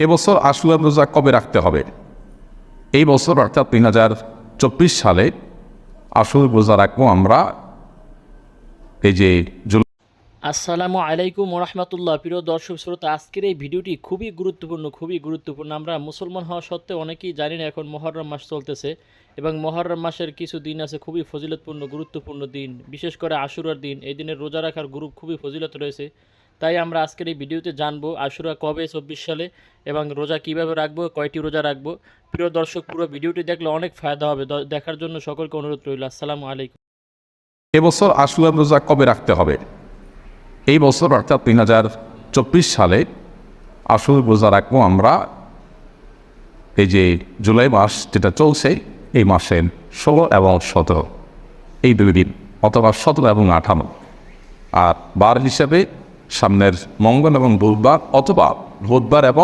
এবছর আশুরা রোজা কবে রাখতে হবে? এই বছর অর্থাৎ 2024 সালে আশুরা রোজা রাখবো আমরা এই যে আসসালামু আলাইকুম রহমতুল্লাহ। প্রিয় দর্শক শ্রোতা, আজকের এই ভিডিওটি খুবই গুরুত্বপূর্ণ। আমরা মুসলমান হওয়া সত্ত্বেও অনেকেই জানি না এখন মহররম মাস চলতেছে এবং মহররম মাসের কিছু দিন আছে খুবই ফজিলতপূর্ণ গুরুত্বপূর্ণ দিন, বিশেষ করে আশুরার দিন। এই দিনের রোজা রাখার খুবই ফজিলত রয়েছে। তাই আমরা আজকের এই ভিডিওতে জানবো আশুরা কবে 24 সালে এবং রোজা কিভাবে রাখবো, কয়টি রোজা রাখবো। প্রিয় দর্শক, পুরো ভিডিওটি দেখলে অনেক ফায়দা হবে। দেখার জন্য সকলকে অনুরোধ রইল। আসসালামু আলাইকুম। এবছর আশুরা রোজা কবে রাখতে হবে? এই বছর অর্থাৎ 2024 সালে আশুরা রোজা রাখবো আমরা এই যে জুলাই মাস যেটা চলছে, এই মাসের 16 এবং 17 এই দুই দিন, অথবা 17 এবং 18, আর বার হিসাবে সামনের মঙ্গল এবং বুধবার, অথবা বুধবার এবং